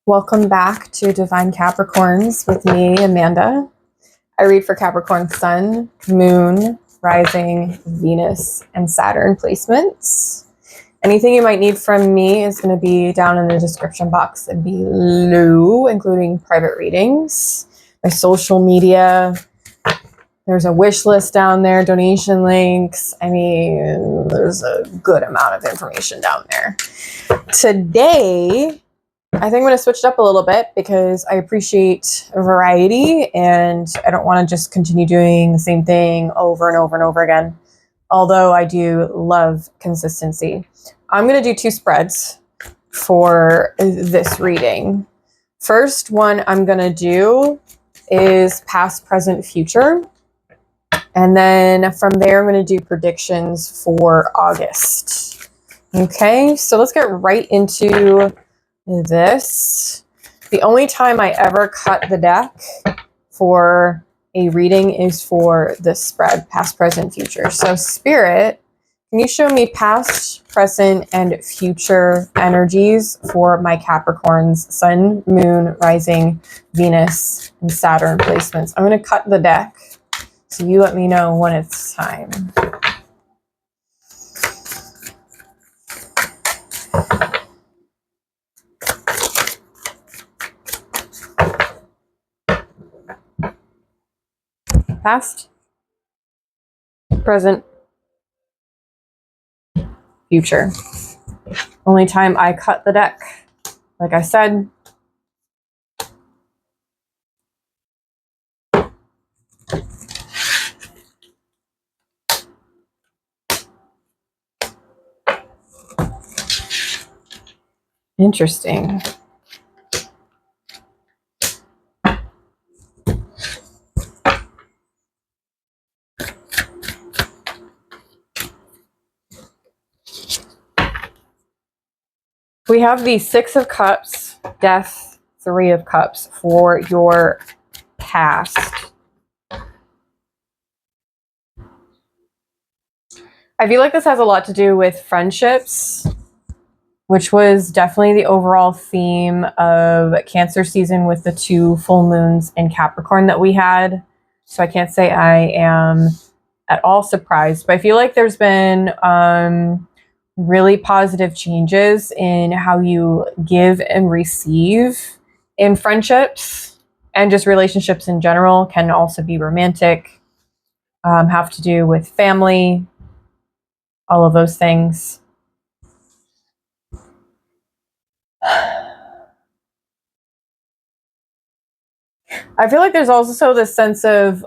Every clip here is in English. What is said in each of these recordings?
Welcome back to Divine Capricorns with me, Amanda. I read for Capricorn Sun, Moon, Rising, Venus, and Saturn placements. Anything you might need from me is going to be down in the description box below, including private readings, my social media. There's a wish list down there, donation links. I mean, there's a good amount of information down there. Today, I think I'm going to switch it up a little bit because I appreciate variety and I don't want to just continue doing the same thing over and over and over again. Although I do love consistency. I'm going to do two spreads for this reading. First one I'm going to do is past, present, future. And then from there, I'm going to do predictions for August. Okay, so let's get right into this. The only time I ever cut the deck for a reading is for this spread, past, present, future. So Spirit, can you show me past, present, and future energies for my Capricorns, Sun, Moon, Rising, Venus, and Saturn placements? I'm going to cut the deck, so you let me know when it's time. Past, present, future. Only time I cut the deck, like I said. Interesting. We have the Six of Cups, Death, Three of Cups for your past. I feel like this has a lot to do with friendships, which was definitely the overall theme of Cancer season with the two full moons in Capricorn that we had. So I can't say I am at all surprised, but I feel like there's been really positive changes in how you give and receive in friendships, and just relationships in general. Can also be romantic, have to do with family, all of those things. I feel like there's also this sense of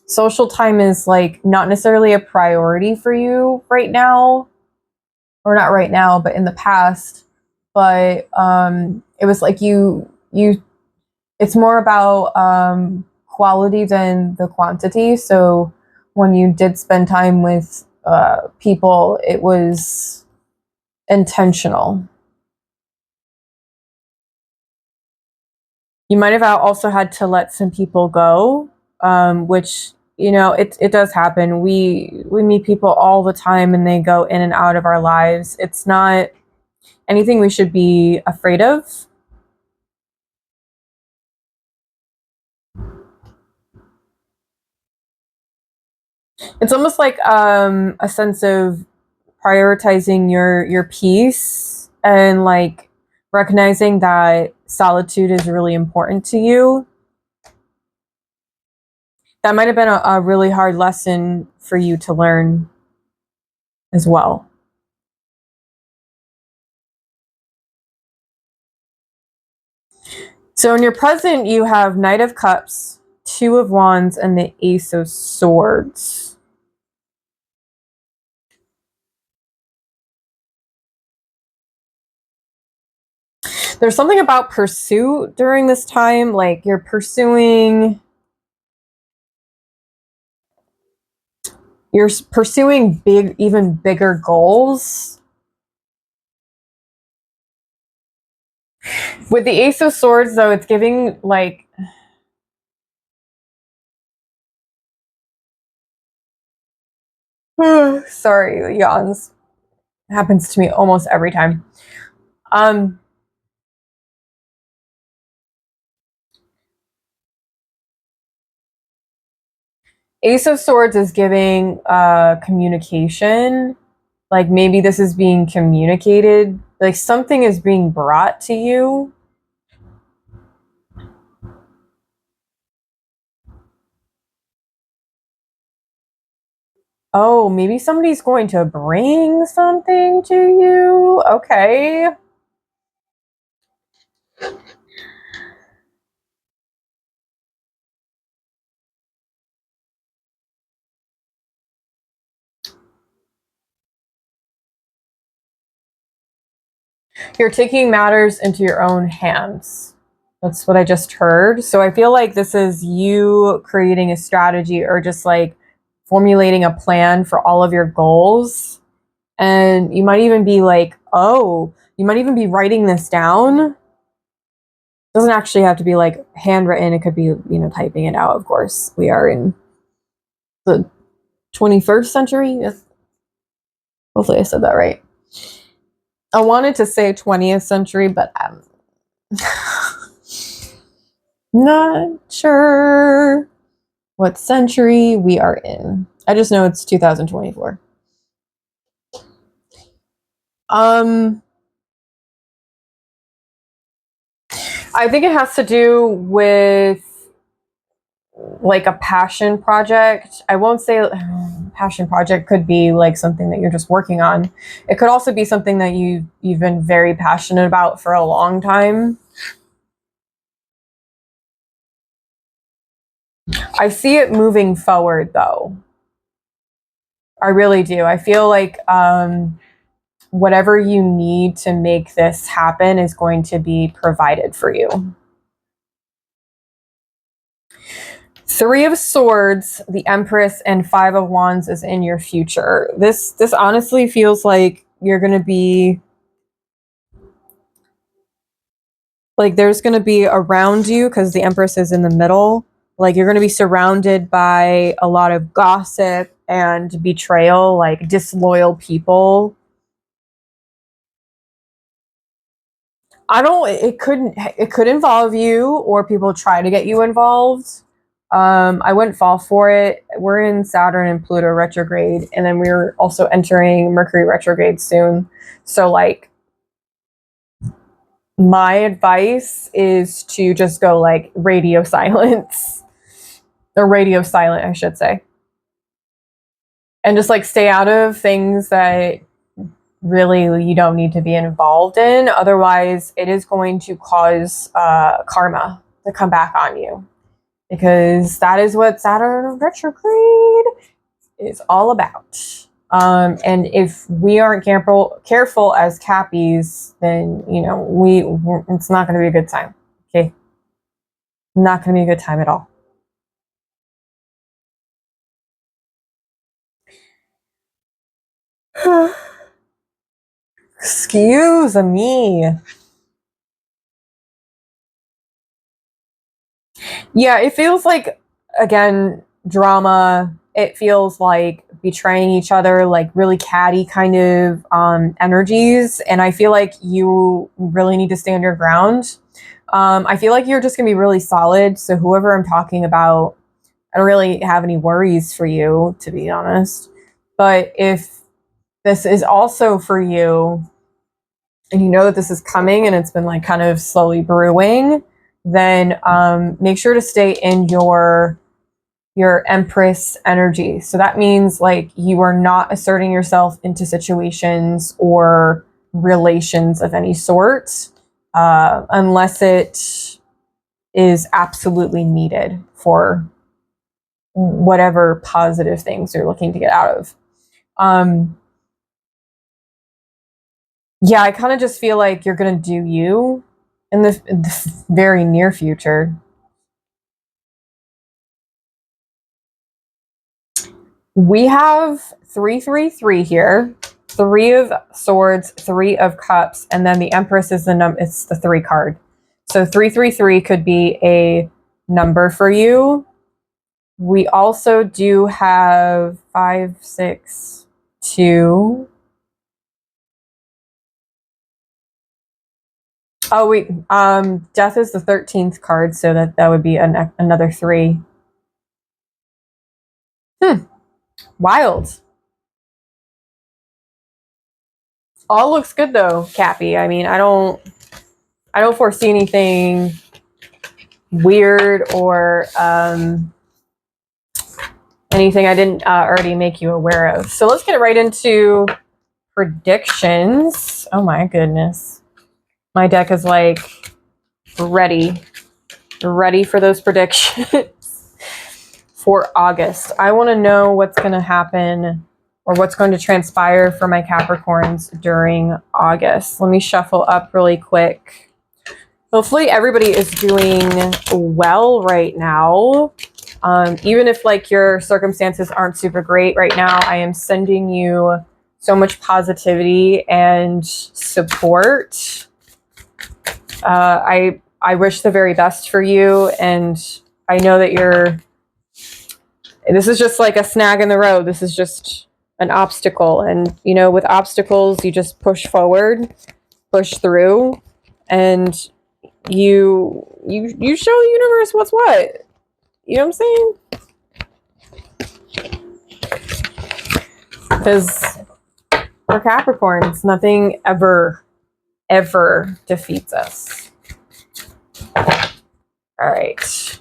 social time is like not necessarily a priority for you right now, or not right now, but in the past. But it was like you it's more about quality than the quantity. So when you did spend time with people, it was intentional. You might have also had to let some people go, which, you know, it does happen. We meet people all the time and they go in and out of our lives. It's not anything we should be afraid of. It's almost like a sense of prioritizing your peace and like recognizing that solitude is really important to you. That might have been a really hard lesson for you to learn as well. So in your present, you have Knight of Cups, Two of Wands, and the Ace of Swords. There's something about pursuit during this time, like you're pursuing big, even bigger goals. With the Ace of Swords, though, it's giving like sorry, yawns. Happens to me almost every time. Ace of Swords is giving communication. Like maybe this is being communicated. Like something is being brought to you. Oh, maybe somebody's going to bring something to you. Okay. You're taking matters into your own hands. That's what I just heard. So I feel like this is you creating a strategy or just like formulating a plan for all of your goals. And you might even be like, oh, you might even be writing this down. Doesn't actually have to be like handwritten. It could be, typing it out, of course. We are in the 21st century. Yes. Hopefully I said that right. I wanted to say 20th century, but I'm not sure what century we are in. I just know it's 2024. I think it has to do with like a passion project. I won't say passion project could be like something that you're just working on. It could also be something that you've been very passionate about for a long time. I see it moving forward though. I really do. I feel like whatever you need to make this happen is going to be provided for you. Three of Swords, the Empress, and Five of Wands is in your future. This honestly feels like you're going to be like there's going to be around you, because the Empress is in the middle. Like you're going to be surrounded by a lot of gossip and betrayal, like disloyal people. It could involve you, or people try to get you involved. I wouldn't fall for it. We're in Saturn and Pluto retrograde, and then we're also entering Mercury retrograde soon. So like my advice is to just go like radio silence, or radio silent, I should say. And just like stay out of things that really you don't need to be involved in. Otherwise, it is going to cause karma to come back on you, because that is what Saturn retrograde is all about. And if we aren't careful as Cappies, then it's not going to be a good time. Okay, not going to be a good time at all. Excuse me. Yeah, it feels like, again, drama. It feels like betraying each other, like really catty kind of energies. And I feel like you really need to stand your ground. I feel like you're just going to be really solid. So, whoever I'm talking about, I don't really have any worries for you, to be honest. But if this is also for you, and you know that this is coming and it's been like kind of slowly brewing, then make sure to stay in your Empress energy. So that means like you are not asserting yourself into situations or relations of any sort unless it is absolutely needed for whatever positive things you're looking to get out of. Yeah, I kind of just feel like you're going to do you in the very near future. We have 333 here, Three of Swords, Three of Cups, and then the Empress is it's the 3 card. So 333 could be a number for you. We also do have 562. Oh wait, Death is the 13th card, so that would be another 3. Wild. All looks good though, Cappy. I mean, I don't foresee anything weird or anything I didn't already make you aware of. So let's get right into predictions. Oh my goodness. My deck is like ready for those predictions for August. I want to know what's going to happen or what's going to transpire for my Capricorns during August. Let me shuffle up really quick. Hopefully everybody is doing well right now. Even if like your circumstances aren't super great right now, I am sending you so much positivity and support. I wish the very best for you, and I know that this is just like a snag in the road. This is just an obstacle, and you know, with obstacles, you just push forward, push through, and you show the universe what's what. You know what I'm saying? Because we're Capricorns, nothing ever defeats us. All right.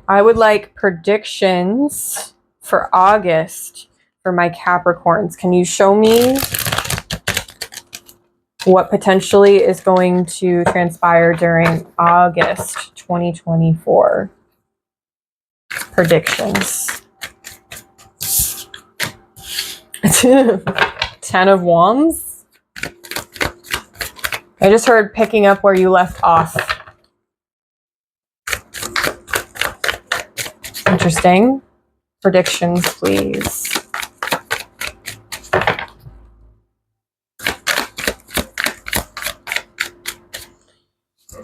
I would like predictions for August for my Capricorns. Can you show me what potentially is going to transpire during August 2024? Predictions. 10 of Wands. I just heard picking up where you left off. Interesting. Predictions, please.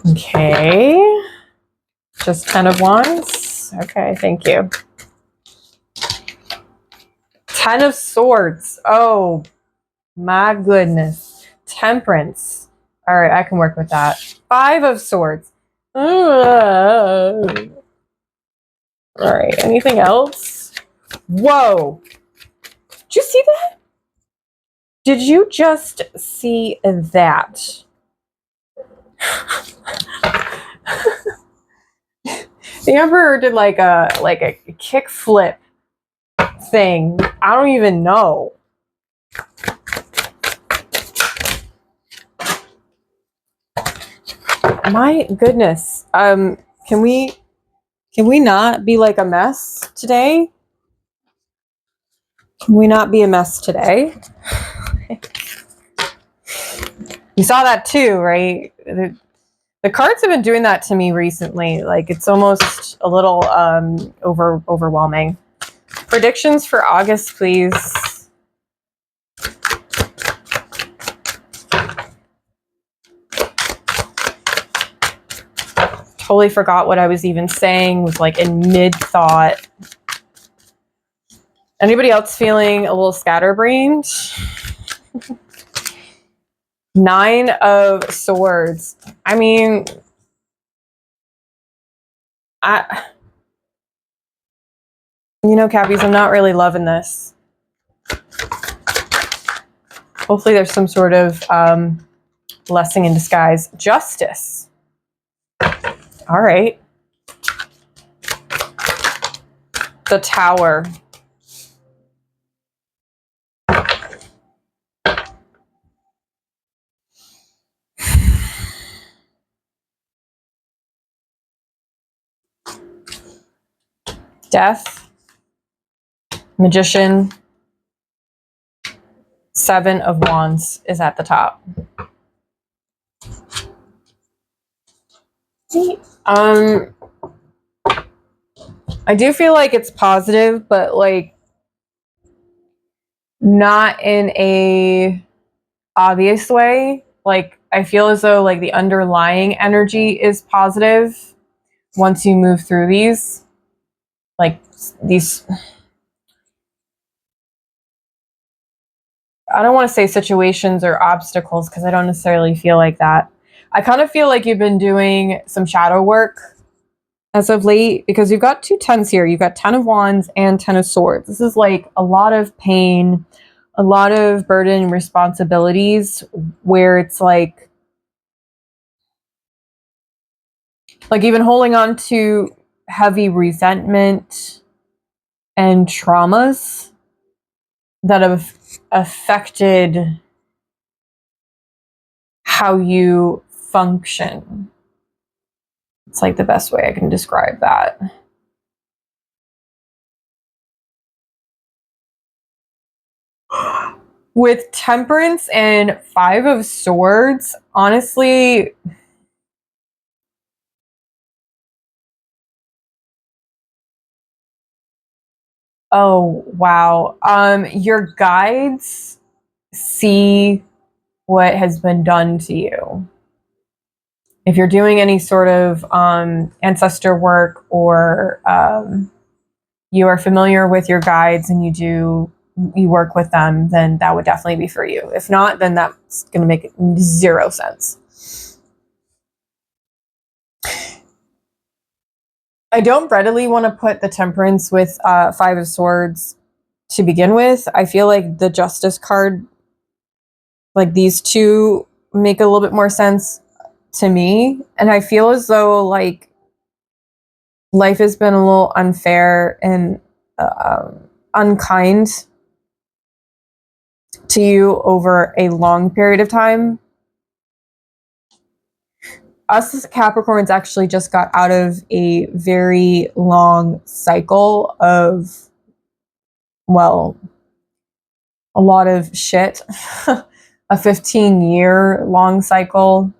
Okay. Just 10 of Wands. Okay, thank you. 10 of Swords. Oh, my goodness. Temperance. All right, I can work with that. 5 of Swords. All right, anything else? Whoa. Did you see that? Did you just see that? The Emperor did like a kick flip thing. I don't even know. My goodness. Can we not be like a mess today? Can we not be a mess today? You saw that too, right? The cards have been doing that to me recently. Like, it's almost a little overwhelming. Predictions for August, please. Totally forgot what I was even saying. Was like in mid-thought. Anybody else feeling a little scatterbrained? 9 of Swords. I mean, you know, Cappies, I'm not really loving this. Hopefully there's some sort of blessing in disguise. Justice. All right. The Tower. Death. Magician. 7 of Wands is at the top. I do feel like it's positive, but like not in a obvious way. Like, I feel as though like the underlying energy is positive once you move through these. Like these, I don't want to say situations or obstacles because I don't necessarily feel like that. I kind of feel like you've been doing some shadow work as of late, because you've got two tens here. You've got 10 of Wands and 10 of Swords. This is like a lot of pain, a lot of burden and responsibilities, where it's like even holding on to heavy resentment and traumas that have affected how you function. It's like the best way I can describe that. With Temperance and 5 of Swords, honestly, oh wow. Your guides see what has been done to you. If you're doing any sort of ancestor work, or you are familiar with your guides and you work with them, then that would definitely be for you. If not, then that's going to make zero sense. I don't readily want to put the Temperance with 5 of Swords to begin with. I feel like the Justice card, like these two, make a little bit more sense to me. And I feel as though like life has been a little unfair and unkind to you over a long period of time. Us as Capricorns actually just got out of a very long cycle of, well, a lot of shit. A 15-year long cycle.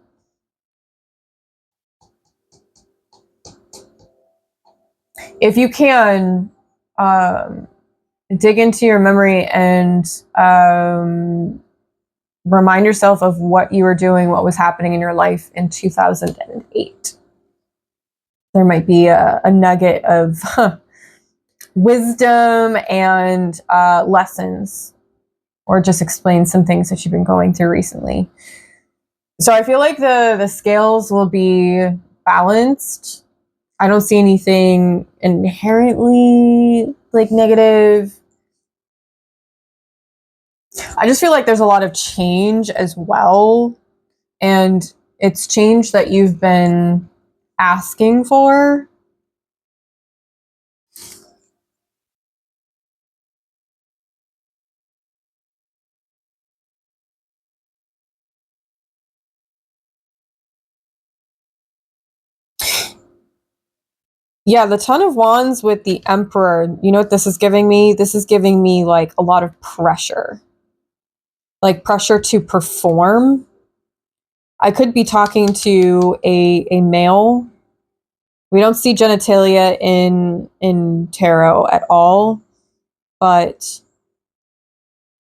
If you can, dig into your memory and remind yourself of what you were doing, what was happening in your life in 2008. There might be a nugget of wisdom and lessons, or just explain some things that you've been going through recently. So I feel like the scales will be balanced. I don't see anything inherently like negative. I just feel like there's a lot of change as well. And it's change that you've been asking for. Yeah, the Ton of Wands with the Emperor, you know what this is giving me? This is giving me like a lot of pressure. Like pressure to perform. I could be talking to a male. We don't see genitalia in tarot at all, but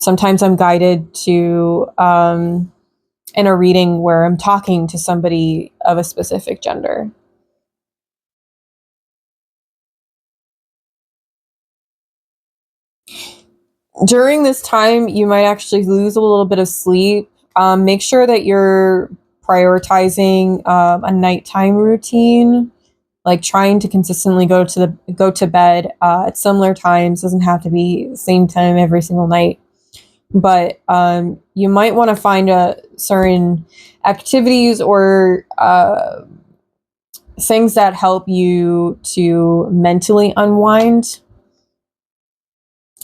sometimes I'm guided to in a reading where I'm talking to somebody of a specific gender. During this time, you might actually lose a little bit of sleep. Make sure that you're prioritizing a nighttime routine, like trying to consistently go to bed at similar times. Doesn't have to be the same time every single night, but you might want to find certain activities or things that help you to mentally unwind,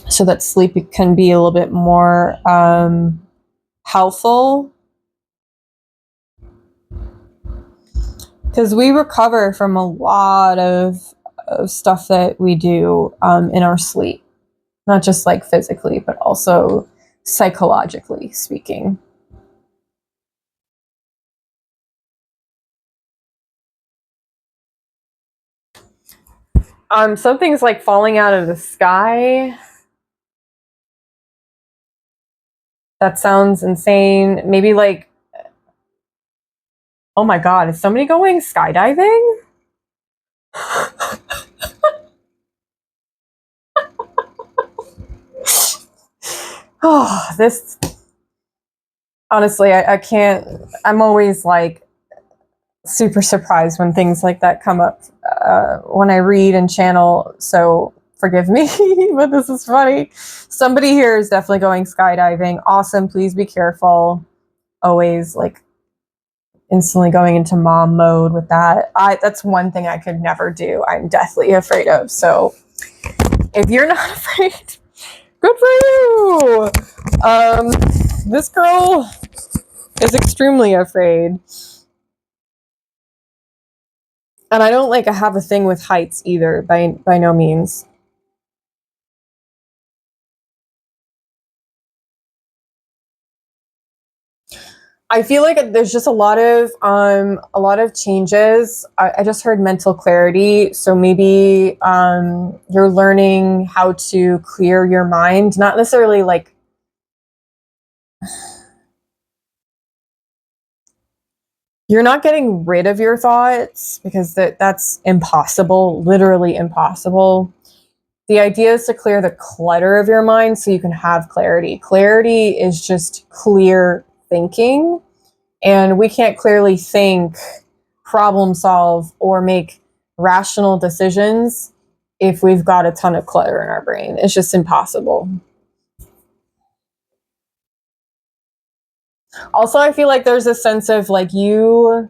so that sleep can be a little bit more helpful. Because we recover from a lot of stuff that we do in our sleep. Not just like physically, but also psychologically speaking. Something's like falling out of the sky. That sounds insane. Maybe like, oh my god, is somebody going skydiving? Oh, this, honestly, I can't, I'm always like super surprised when things like that come up when I read and channel. So forgive me, but this is funny. Somebody here is definitely going skydiving. Awesome. Please be careful. Always like instantly going into mom mode with that. That's one thing I could never do. I'm deathly afraid of. So if you're not afraid, good for you. This girl is extremely afraid. And I don't like have a thing with heights either, by no means. I feel like there's just a lot of changes. I just heard mental clarity, so maybe you're learning how to clear your mind, not necessarily like you're not getting rid of your thoughts, because that's impossible, literally impossible. The idea is to clear the clutter of your mind so you can have clarity. Clarity is just clear thinking, and we can't clearly think, problem solve, or make rational decisions if we've got a ton of clutter in our brain. It's just impossible. Also, I feel like there's a sense of like you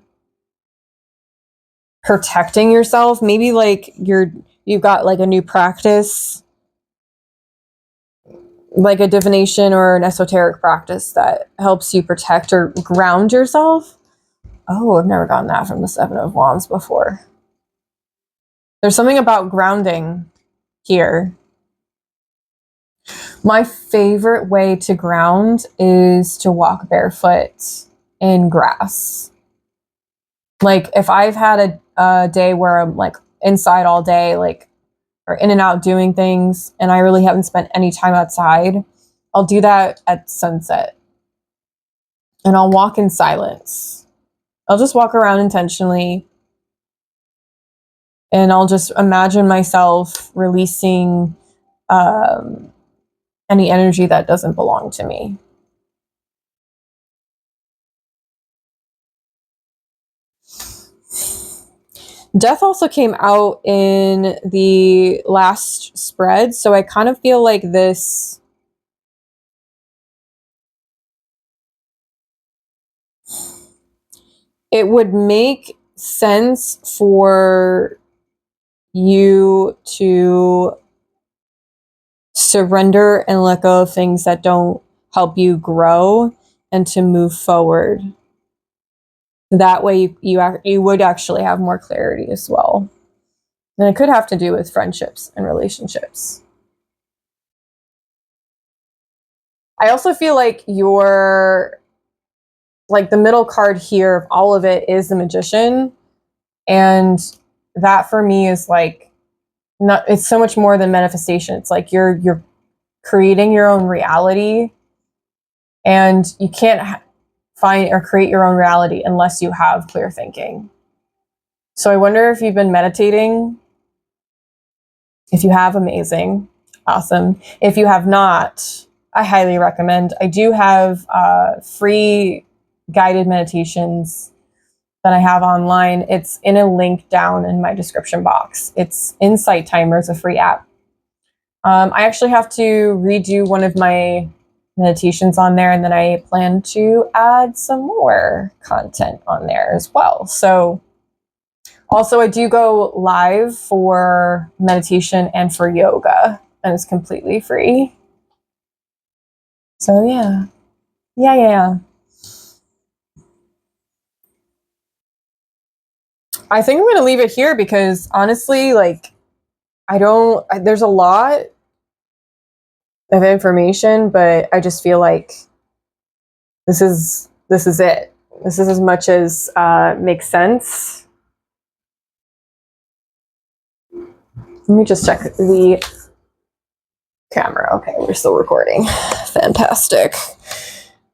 protecting yourself. Maybe like you've got like a new practice, like a divination or an esoteric practice that helps you protect or ground yourself. Oh, I've never gotten that from the Seven of Wands before. There's something about grounding here. My favorite way to ground is to walk barefoot in grass. Like if I've had a day where I'm like inside all day, like, or in and out doing things, and I really haven't spent any time outside, I'll do that at sunset. And I'll walk in silence. I'll just walk around intentionally. And I'll just imagine myself releasing any energy that doesn't belong to me. Death also came out in the last spread, so I kind of feel like this it would make sense for you to surrender and let go of things that don't help you grow and to move forward. That way you would actually have more clarity as well. And it could have to do with friendships and relationships. I also feel like the middle card here of all of it is the Magician. And that for me is like, it's so much more than manifestation. It's like you're creating your own reality, and you can't find or create your own reality unless you have clear thinking. So I wonder if you've been meditating. If you have, amazing, awesome. If you have not, I highly recommend. I do have free guided meditations that I have online. It's in a link down in my description box. It's Insight Timer. It's a free app. I actually have to redo one of my meditations on there, and then I plan to add some more content on there as well. So also I do go live for meditation and for yoga, and it's completely free. So yeah. I think I'm going to leave it here because honestly, like, there's a lot of information, but I just feel like this is it. This is as much as makes sense. Let me just check the camera. Okay, we're still recording. Fantastic.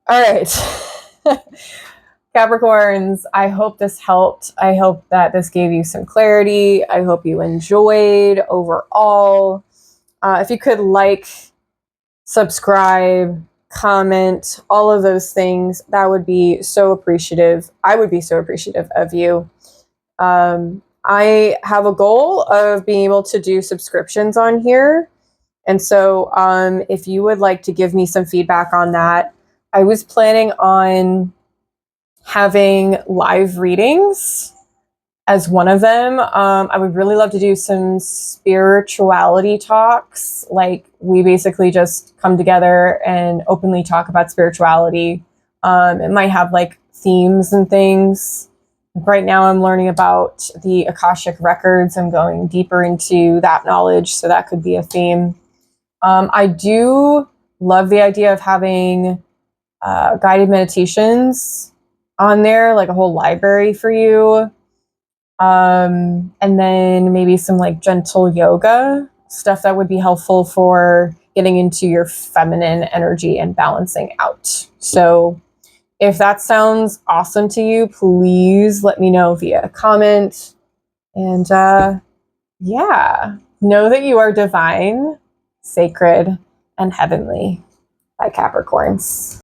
All right. Capricorns, I hope this helped. I hope that this gave you some clarity. I hope you enjoyed overall. If you could like, subscribe, comment, all of those things. That would be so appreciative. I would be so appreciative of you. I have a goal of being able to do subscriptions on here. And so if you would like to give me some feedback on that, I was planning on having live readings as one of them. I would really love to do some spirituality talks. Like, we basically just come together and openly talk about spirituality. It might have like themes and things. Right now I'm learning about the Akashic records. I'm going deeper into that knowledge, so that could be a theme. I do love the idea of having guided meditations on there, like a whole library for you. And then maybe some like gentle yoga stuff that would be helpful for getting into your feminine energy and balancing out. So if that sounds awesome to you, please let me know via a comment. And yeah, know that you are divine, sacred, and heavenly by Capricorns.